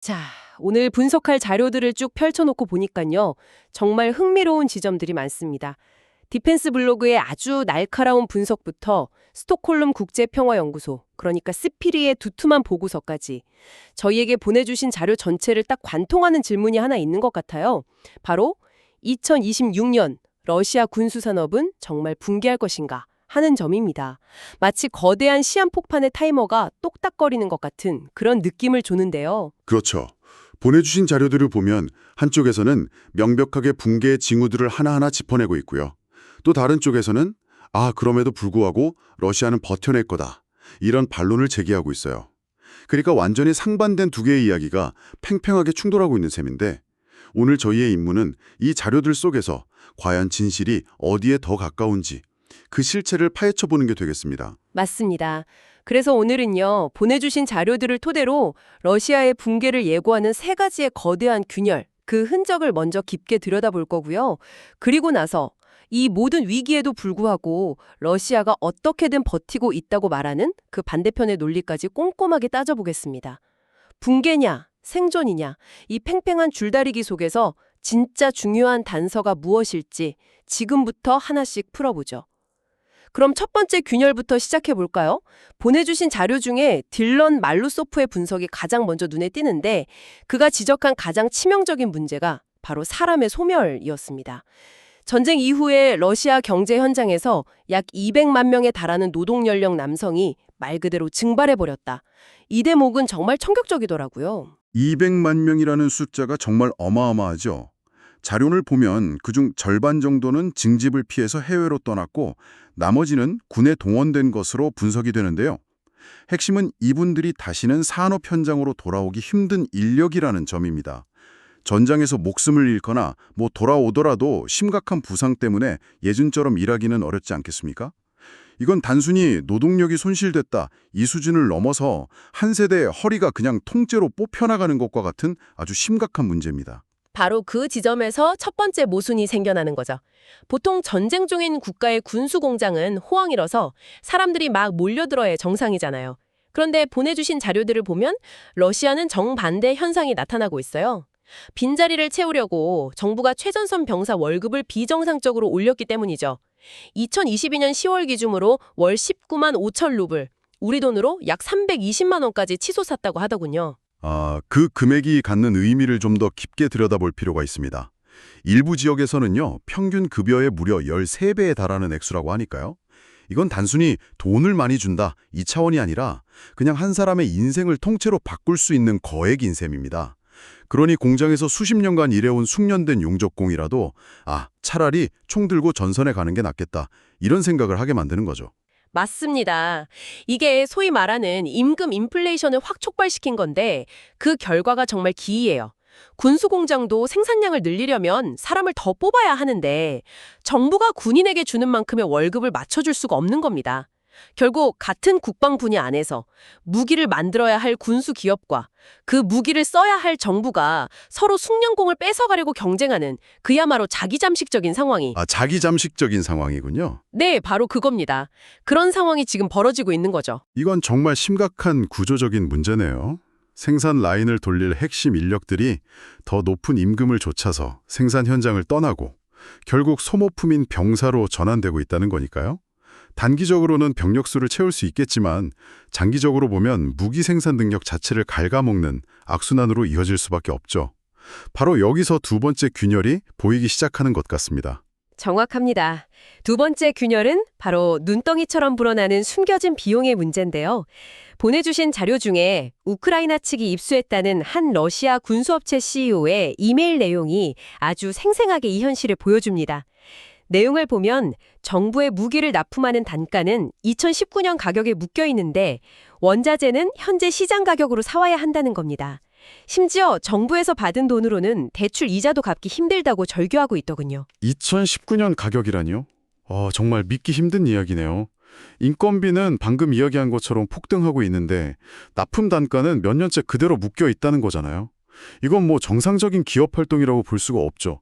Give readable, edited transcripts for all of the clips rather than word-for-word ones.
자, 오늘 분석할 자료들을 쭉 펼쳐놓고 보니까요. 정말 흥미로운 지점들이 많습니다. 디펜스 블로그의 아주 날카로운 분석부터 스톡홀름 국제평화연구소, 그러니까 스피리의 두툼한 보고서까지 저희에게 보내주신 자료 전체를 딱 관통하는 질문이 하나 있는 것 같아요. 바로 2026년 러시아 군수산업은 정말 붕괴할 것인가 하는 점입니다. 마치 거대한 시한폭탄의 타이머가 똑딱거리는 것 같은 그런 느낌을 주는데요. 그렇죠. 보내주신 자료들을 보면 한쪽에서는 명백하게 붕괴의 징후들을 하나하나 짚어내고 있고요. 또 다른 쪽에서는 그럼에도 불구하고 러시아는 버텨낼 거다. 이런 반론을 제기하고 있어요. 그러니까 완전히 상반된 두 개의 이야기가 팽팽하게 충돌하고 있는 셈인데 오늘 저희의 임무는 이 자료들 속에서 과연 진실이 어디에 더 가까운지 그 실체를 파헤쳐보는 게 되겠습니다. 맞습니다. 그래서 오늘은요, 보내주신 자료들을 토대로 러시아의 붕괴를 예고하는 세 가지의 거대한 균열, 그 흔적을 먼저 깊게 들여다볼 거고요. 그리고 나서 이 모든 위기에도 불구하고 러시아가 어떻게든 버티고 있다고 말하는 그 반대편의 논리까지 꼼꼼하게 따져보겠습니다. 붕괴냐, 생존이냐, 이 팽팽한 줄다리기 속에서 진짜 중요한 단서가 무엇일지 지금부터 하나씩 풀어보죠. 그럼 첫 번째 균열부터 시작해 볼까요? 보내주신 자료 중에 딜런 말루소프의 분석이 가장 먼저 눈에 띄는데 그가 지적한 가장 치명적인 문제가 바로 사람의 소멸이었습니다. 전쟁 이후에 러시아 경제 현장에서 약 200만 명에 달하는 노동 연령 남성이 말 그대로 증발해버렸다. 이 대목은 정말 충격적이더라고요. 200만 명이라는 숫자가 정말 어마어마하죠. 자료를 보면 그중 절반 정도는 징집을 피해서 해외로 떠났고 나머지는 군에 동원된 것으로 분석이 되는데요. 핵심은 이분들이 다시는 산업 현장으로 돌아오기 힘든 인력이라는 점입니다. 전장에서 목숨을 잃거나 돌아오더라도 심각한 부상 때문에 예전처럼 일하기는 어렵지 않겠습니까? 이건 단순히 노동력이 손실됐다 이 수준을 넘어서 한 세대의 허리가 그냥 통째로 뽑혀나가는 것과 같은 아주 심각한 문제입니다. 바로 그 지점에서 첫 번째 모순이 생겨나는 거죠. 보통 전쟁 중인 국가의 군수공장은 호황이라서 사람들이 막 몰려들어야 정상이잖아요. 그런데 보내주신 자료들을 보면 러시아는 정반대 현상이 나타나고 있어요. 빈자리를 채우려고 정부가 최전선 병사 월급을 비정상적으로 올렸기 때문이죠. 2022년 10월 기준으로 월 19만 5천 루블, 우리 돈으로 약 320만 원까지 치솟았다고 하더군요. 그 금액이 갖는 의미를 좀 더 깊게 들여다볼 필요가 있습니다. 일부 지역에서는요, 평균 급여의 무려 13배에 달하는 액수라고 하니까요. 이건 단순히 돈을 많이 준다, 이 차원이 아니라 그냥 한 사람의 인생을 통째로 바꿀 수 있는 거액인 셈입니다. 그러니 공장에서 수십 년간 일해온 숙련된 용접공이라도 차라리 총 들고 전선에 가는 게 낫겠다, 이런 생각을 하게 만드는 거죠. 맞습니다. 이게 소위 말하는 임금 인플레이션을 확 촉발시킨 건데 그 결과가 정말 기이해요. 군수공장도 생산량을 늘리려면 사람을 더 뽑아야 하는데 정부가 군인에게 주는 만큼의 월급을 맞춰줄 수가 없는 겁니다. 결국 같은 국방 분야 안에서 무기를 만들어야 할 군수 기업과 그 무기를 써야 할 정부가 서로 숙련공을 뺏어가려고 경쟁하는 그야말로 자기잠식적인 상황이 자기잠식적인 상황이군요. 네, 바로 그겁니다. 그런 상황이 지금 벌어지고 있는 거죠. 이건 정말 심각한 구조적인 문제네요. 생산 라인을 돌릴 핵심 인력들이 더 높은 임금을 좇아서 생산 현장을 떠나고 결국 소모품인 병사로 전환되고 있다는 거니까요. 단기적으로는 병력 수를 채울 수 있겠지만 장기적으로 보면 무기 생산 능력 자체를 갉아먹는 악순환으로 이어질 수밖에 없죠. 바로 여기서 두 번째 균열이 보이기 시작하는 것 같습니다. 정확합니다. 두 번째 균열은 바로 눈덩이처럼 불어나는 숨겨진 비용의 문제인데요. 보내주신 자료 중에 우크라이나 측이 입수했다는 한 러시아 군수업체 CEO의 이메일 내용이 아주 생생하게 이 현실을 보여줍니다. 내용을 보면 정부의 무기를 납품하는 단가는 2019년 가격에 묶여 있는데 원자재는 현재 시장 가격으로 사와야 한다는 겁니다. 심지어 정부에서 받은 돈으로는 대출 이자도 갚기 힘들다고 절규하고 있더군요. 2019년 가격이라니요? 정말 믿기 힘든 이야기네요. 인건비는 방금 이야기한 것처럼 폭등하고 있는데 납품 단가는 몇 년째 그대로 묶여 있다는 거잖아요. 이건 정상적인 기업 활동이라고 볼 수가 없죠.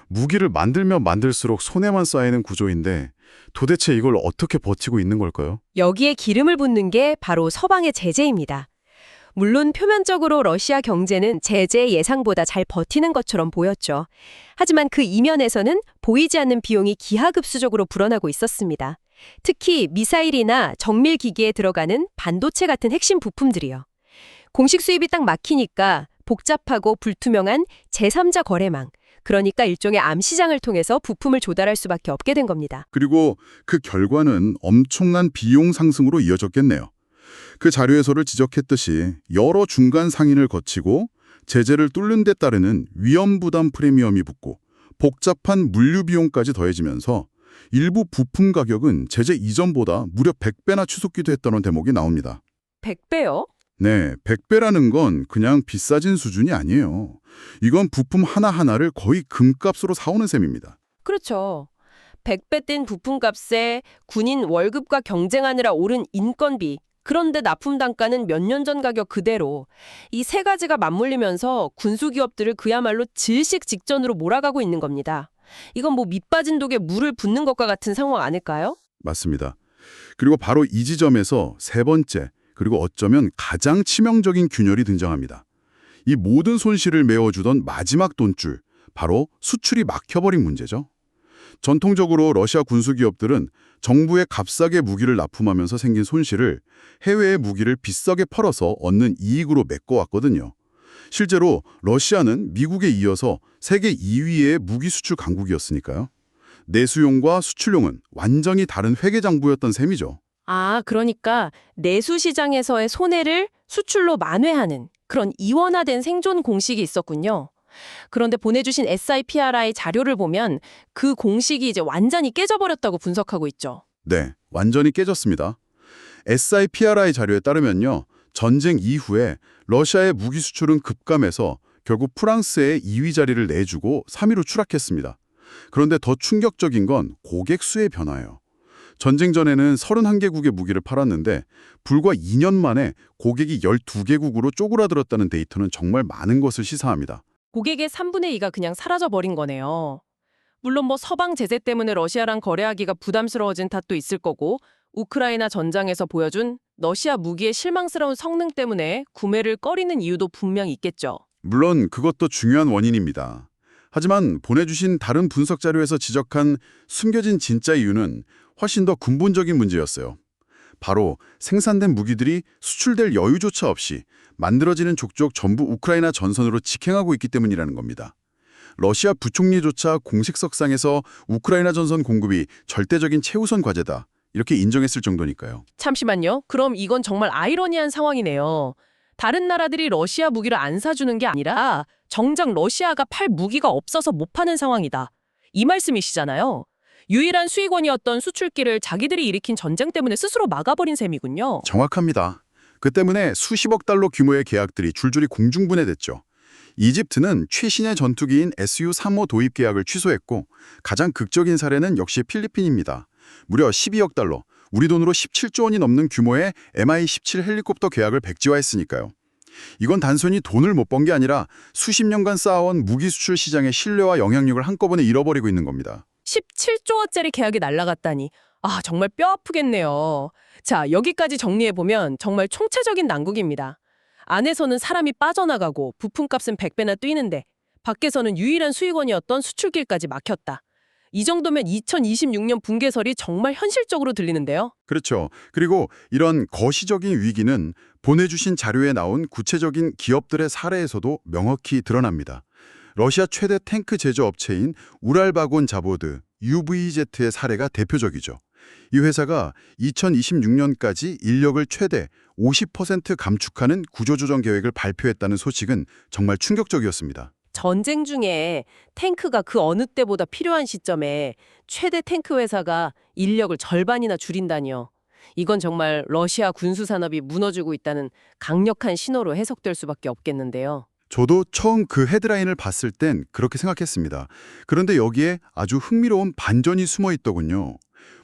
무기를 만들면 만들수록 손해만 쌓이는 구조인데 도대체 이걸 어떻게 버티고 있는 걸까요? 여기에 기름을 붓는 게 바로 서방의 제재입니다. 물론 표면적으로 러시아 경제는 제재 예상보다 잘 버티는 것처럼 보였죠. 하지만 그 이면에서는 보이지 않는 비용이 기하급수적으로 불어나고 있었습니다. 특히 미사일이나 정밀 기기에 들어가는 반도체 같은 핵심 부품들이요. 공식 수입이 딱 막히니까 복잡하고 불투명한 제3자 거래망, 그러니까 일종의 암시장을 통해서 부품을 조달할 수밖에 없게 된 겁니다. 그리고 그 결과는 엄청난 비용 상승으로 이어졌겠네요. 그 자료에서를 지적했듯이 여러 중간 상인을 거치고 제재를 뚫는 데 따르는 위험 부담 프리미엄이 붙고 복잡한 물류 비용까지 더해지면서 일부 부품 가격은 제재 이전보다 무려 100배나 추속기도 했다는 대목이 나옵니다. 100배요? 네, 100배라는 건 그냥 비싸진 수준이 아니에요. 이건 부품 하나하나를 거의 금값으로 사오는 셈입니다. 그렇죠. 100배 뛴 부품값에 군인 월급과 경쟁하느라 오른 인건비, 그런데 납품 단가는 몇 년 전 가격 그대로. 이 세 가지가 맞물리면서 군수기업들을 그야말로 질식 직전으로 몰아가고 있는 겁니다. 이건 뭐 밑빠진 독에 물을 붓는 것과 같은 상황 아닐까요? 맞습니다. 그리고 바로 이 지점에서 세 번째, 그리고 어쩌면 가장 치명적인 균열이 등장합니다. 이 모든 손실을 메워주던 마지막 돈줄, 바로 수출이 막혀버린 문제죠. 전통적으로 러시아 군수기업들은 정부에 값싸게 무기를 납품하면서 생긴 손실을 해외의 무기를 비싸게 팔아서 얻는 이익으로 메꿔왔거든요. 실제로 러시아는 미국에 이어서 세계 2위의 무기 수출 강국이었으니까요. 내수용과 수출용은 완전히 다른 회계장부였던 셈이죠. 아, 그러니까 내수 시장에서의 손해를 수출로 만회하는 그런 이원화된 생존 공식이 있었군요. 그런데 보내주신 SIPRI 자료를 보면 그 공식이 이제 완전히 깨져버렸다고 분석하고 있죠. 네, 완전히 깨졌습니다. SIPRI 자료에 따르면요. 전쟁 이후에 러시아의 무기 수출은 급감해서 결국 프랑스에 2위 자리를 내주고 3위로 추락했습니다. 그런데 더 충격적인 건 고객 수의 변화예요. 전쟁 전에는 31개국의 무기를 팔았는데 불과 2년 만에 고객이 12개국으로 쪼그라들었다는 데이터는 정말 많은 것을 시사합니다. 고객의 3분의 2가 그냥 사라져버린 거네요. 물론 뭐 서방 제재 때문에 러시아랑 거래하기가 부담스러워진 탓도 있을 거고 우크라이나 전장에서 보여준 러시아 무기의 실망스러운 성능 때문에 구매를 꺼리는 이유도 분명 있겠죠. 물론 그것도 중요한 원인입니다. 하지만 보내주신 다른 분석 자료에서 지적한 숨겨진 진짜 이유는 훨씬 더 근본적인 문제였어요. 바로 생산된 무기들이 수출될 여유조차 없이 만들어지는 족족 전부 우크라이나 전선으로 직행하고 있기 때문이라는 겁니다. 러시아 부총리조차 공식석상에서 우크라이나 전선 공급이 절대적인 최우선 과제다, 이렇게 인정했을 정도니까요. 잠시만요. 그럼 이건 정말 아이러니한 상황이네요. 다른 나라들이 러시아 무기를 안 사주는 게 아니라 정작 러시아가 팔 무기가 없어서 못 파는 상황이다. 이 말씀이시잖아요. 유일한 수익원이었던 수출기를 자기들이 일으킨 전쟁 때문에 스스로 막아버린 셈이군요. 정확합니다. 그 때문에 수십억 달러 규모의 계약들이 줄줄이 공중분해됐죠. 이집트는 최신의 전투기인 SU-35 도입 계약을 취소했고 가장 극적인 사례는 역시 필리핀입니다. 무려 12억 달러, 우리 돈으로 17조 원이 넘는 규모의 Mi-17 헬리콥터 계약을 백지화했으니까요. 이건 단순히 돈을 못 번 게 아니라 수십 년간 쌓아온 무기 수출 시장의 신뢰와 영향력을 한꺼번에 잃어버리고 있는 겁니다. 17조 원짜리 계약이 날아갔다니. 아, 정말 뼈 아프겠네요. 자, 여기까지 정리해보면 정말 총체적인 난국입니다. 안에서는 사람이 빠져나가고 부품값은 100배나 뛰는데 밖에서는 유일한 수익원이었던 수출길까지 막혔다. 이 정도면 2026년 붕괴설이 정말 현실적으로 들리는데요. 그렇죠. 그리고 이런 거시적인 위기는 보내주신 자료에 나온 구체적인 기업들의 사례에서도 명확히 드러납니다. 러시아 최대 탱크 제조업체인 우랄바곤 자보드, UVZ의 사례가 대표적이죠. 이 회사가 2026년까지 인력을 최대 50% 감축하는 구조조정 계획을 발표했다는 소식은 정말 충격적이었습니다. 전쟁 중에 탱크가 그 어느 때보다 필요한 시점에 최대 탱크 회사가 인력을 절반이나 줄인다니요. 이건 정말 러시아 군수산업이 무너지고 있다는 강력한 신호로 해석될 수밖에 없겠는데요. 저도 처음 그 헤드라인을 봤을 땐 그렇게 생각했습니다. 그런데 여기에 아주 흥미로운 반전이 숨어 있더군요.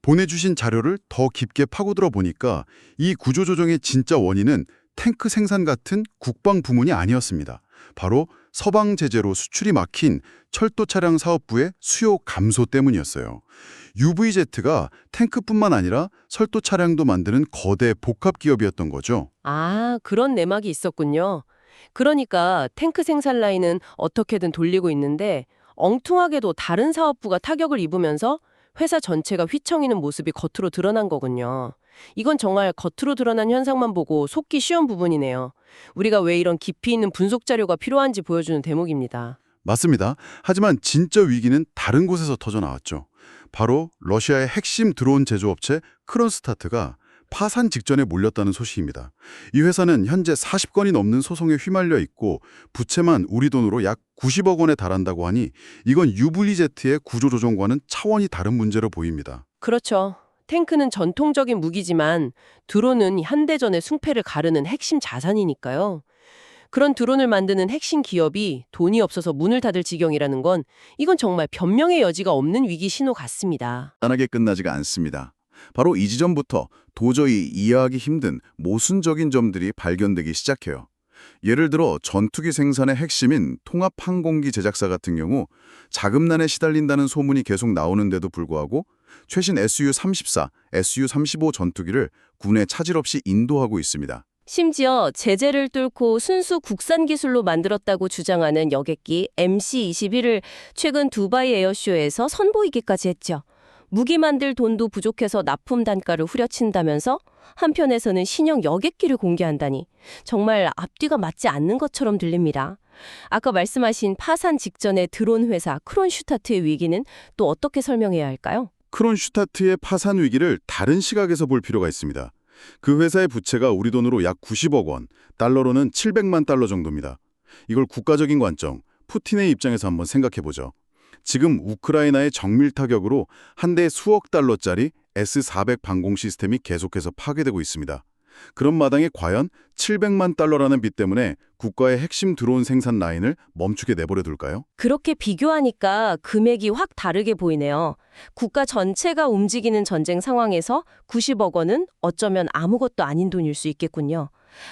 보내주신 자료를 더 깊게 파고들어 보니까 이 구조조정의 진짜 원인은 탱크 생산 같은 국방 부문이 아니었습니다. 바로 서방 제재로 수출이 막힌 철도 차량 사업부의 수요 감소 때문이었어요. UV제트가 탱크뿐만 아니라 철도 차량도 만드는 거대 복합 기업이었던 거죠. 아, 그런 내막이 있었군요. 그러니까 탱크 생산 라인은 어떻게든 돌리고 있는데 엉뚱하게도 다른 사업부가 타격을 입으면서 회사 전체가 휘청이는 모습이 겉으로 드러난 거군요. 이건 정말 겉으로 드러난 현상만 보고 속기 쉬운 부분이네요. 우리가 왜 이런 깊이 있는 분석 자료가 필요한지 보여주는 대목입니다. 맞습니다. 하지만 진짜 위기는 다른 곳에서 터져 나왔죠. 바로 러시아의 핵심 드론 제조업체 크론스타트가 파산 직전에 몰렸다는 소식입니다. 이 회사는 현재 40건이 넘는 소송에 휘말려 있고 부채만 우리 돈으로 약 90억 원에 달한다고 하니 이건 유블리제트의 구조조정과는 차원이 다른 문제로 보입니다. 그렇죠. 탱크는 전통적인 무기지만 드론은 현대전의 승패를 가르는 핵심 자산이니까요. 그런 드론을 만드는 핵심 기업이 돈이 없어서 문을 닫을 지경이라는 건 이건 정말 변명의 여지가 없는 위기 신호 같습니다. 단하게 끝나지가 않습니다. 바로 이 지점부터 도저히 이해하기 힘든 모순적인 점들이 발견되기 시작해요. 예를 들어 전투기 생산의 핵심인 통합항공기 제작사 같은 경우 자금난에 시달린다는 소문이 계속 나오는데도 불구하고 최신 SU-34, SU-35 전투기를 군에 차질 없이 인도하고 있습니다. 심지어 제재를 뚫고 순수 국산 기술로 만들었다고 주장하는 여객기 MC-21을 최근 두바이 에어쇼에서 선보이기까지 했죠. 무기 만들 돈도 부족해서 납품 단가를 후려친다면서 한편에서는 신형 여객기를 공개한다니 정말 앞뒤가 맞지 않는 것처럼 들립니다. 아까 말씀하신 파산 직전의 드론 회사 크론슈타트의 위기는 또 어떻게 설명해야 할까요? 크론슈타트의 파산 위기를 다른 시각에서 볼 필요가 있습니다. 그 회사의 부채가 우리 돈으로 약 90억 원, 달러로는 700만 달러 정도입니다. 이걸 국가적인 관점, 푸틴의 입장에서 한번 생각해보죠. 지금 우크라이나의 정밀 타격으로 한 대 수억 달러짜리 S-400 방공 시스템이 계속해서 파괴되고 있습니다. 그런 마당에 과연 700만 달러라는 빚 때문에 국가의 핵심 드론 생산 라인을 멈추게 내버려 둘까요? 그렇게 비교하니까 금액이 확 다르게 보이네요. 국가 전체가 움직이는 전쟁 상황에서 90억 원은 어쩌면 아무것도 아닌 돈일 수 있겠군요.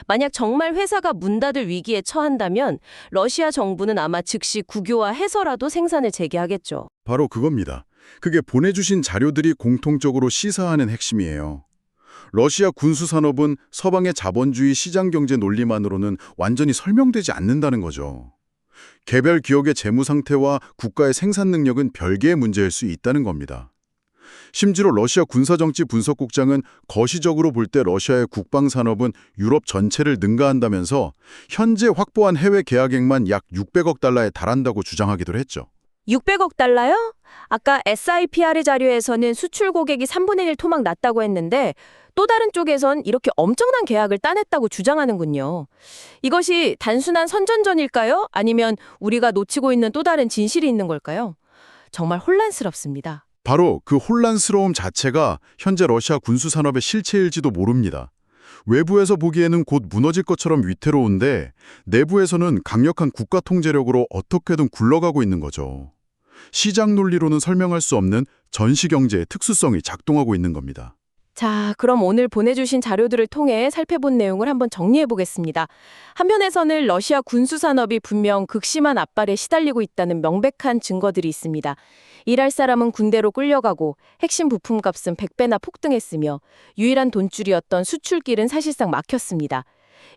만약 정말 회사가 문 닫을 위기에 처한다면 러시아 정부는 아마 즉시 국유화해서라도 생산을 재개하겠죠. 바로 그겁니다. 그게 보내주신 자료들이 공통적으로 시사하는 핵심이에요. 러시아 군수산업은 서방의 자본주의 시장경제 논리만으로는 완전히 설명되지 않는다는 거죠. 개별 기업의 재무 상태와 국가의 생산 능력은 별개의 문제일 수 있다는 겁니다. 심지어 러시아 군사정치 분석국장은 거시적으로 볼 때 러시아의 국방산업은 유럽 전체를 능가한다면서 현재 확보한 해외 계약액만 약 600억 달러에 달한다고 주장하기도 했죠. 600억 달러요? 아까 SIPR의 자료에서는 수출 고객이 3분의 1 토막 났다고 했는데 또 다른 쪽에선 이렇게 엄청난 계약을 따냈다고 주장하는군요. 이것이 단순한 선전전일까요? 아니면 우리가 놓치고 있는 또 다른 진실이 있는 걸까요? 정말 혼란스럽습니다. 바로 그 혼란스러움 자체가 현재 러시아 군수산업의 실체일지도 모릅니다. 외부에서 보기에는 곧 무너질 것처럼 위태로운데 내부에서는 강력한 국가 통제력으로 어떻게든 굴러가고 있는 거죠. 시장 논리로는 설명할 수 없는 전시경제의 특수성이 작동하고 있는 겁니다. 자, 그럼 오늘 보내주신 자료들을 통해 살펴본 내용을 한번 정리해 보겠습니다. 한편에서는 러시아 군수산업이 분명 극심한 압발에 시달리고 있다는 명백한 증거들이 있습니다. 일할 사람은 군대로 끌려가고 핵심 부품값은 100배나 폭등했으며 유일한 돈줄이었던 수출길은 사실상 막혔습니다.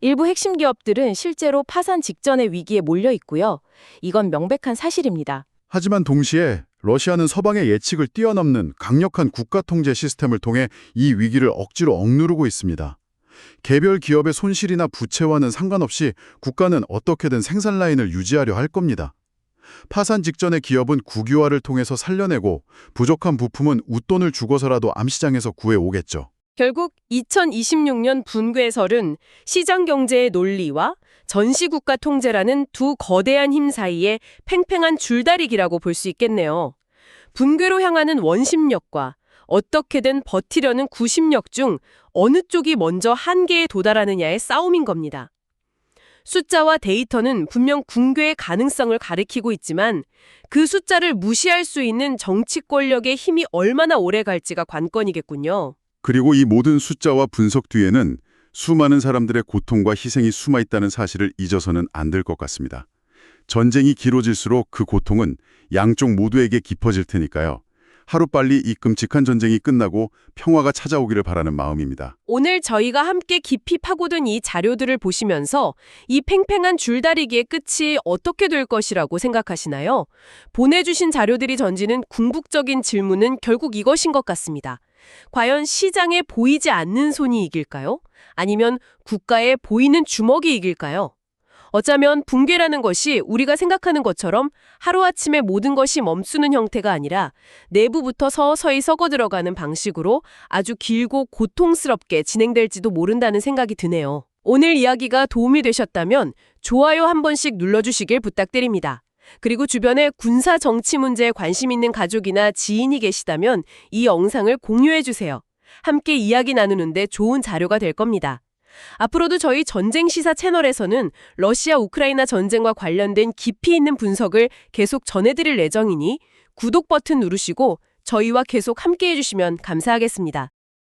일부 핵심 기업들은 실제로 파산 직전의 위기에 몰려 있고요. 이건 명백한 사실입니다. 하지만 동시에 러시아는 서방의 예측을 뛰어넘는 강력한 국가 통제 시스템을 통해 이 위기를 억지로 억누르고 있습니다. 개별 기업의 손실이나 부채와는 상관없이 국가는 어떻게든 생산 라인을 유지하려 할 겁니다. 파산 직전의 기업은 국유화를 통해서 살려내고 부족한 부품은 웃돈을 주고서라도 암시장에서 구해오겠죠. 결국 2026년 분괴설은 시장 경제의 논리와 전시국가 통제라는 두 거대한 힘 사이의 팽팽한 줄다리기라고 볼 수 있겠네요. 분괴로 향하는 원심력과 어떻게든 버티려는 구심력 중 어느 쪽이 먼저 한계에 도달하느냐의 싸움인 겁니다. 숫자와 데이터는 분명 붕괴의 가능성을 가리키고 있지만 그 숫자를 무시할 수 있는 정치 권력의 힘이 얼마나 오래 갈지가 관건이겠군요. 그리고 이 모든 숫자와 분석 뒤에는 수많은 사람들의 고통과 희생이 숨어 있다는 사실을 잊어서는 안 될 것 같습니다. 전쟁이 길어질수록 그 고통은 양쪽 모두에게 깊어질 테니까요. 하루빨리 이 끔찍한 전쟁이 끝나고 평화가 찾아오기를 바라는 마음입니다. 오늘 저희가 함께 깊이 파고든 이 자료들을 보시면서 이 팽팽한 줄다리기의 끝이 어떻게 될 것이라고 생각하시나요? 보내주신 자료들이 던지는 궁극적인 질문은 결국 이것인 것 같습니다. 과연 시장에 보이지 않는 손이 이길까요? 아니면 국가에 보이는 주먹이 이길까요? 어쩌면 붕괴라는 것이 우리가 생각하는 것처럼 하루아침에 모든 것이 멈추는 형태가 아니라 내부부터 서서히 썩어 들어가는 방식으로 아주 길고 고통스럽게 진행될지도 모른다는 생각이 드네요. 오늘 이야기가 도움이 되셨다면 좋아요 한 번씩 눌러주시길 부탁드립니다. 그리고 주변에 군사 정치 문제에 관심 있는 가족이나 지인이 계시다면 이 영상을 공유해주세요. 함께 이야기 나누는데 좋은 자료가 될 겁니다. 앞으로도 저희 전쟁 시사 채널에서는 러시아 우크라이나 전쟁과 관련된 깊이 있는 분석을 계속 전해드릴 예정이니 구독 버튼 누르시고 저희와 계속 함께 해주시면 감사하겠습니다.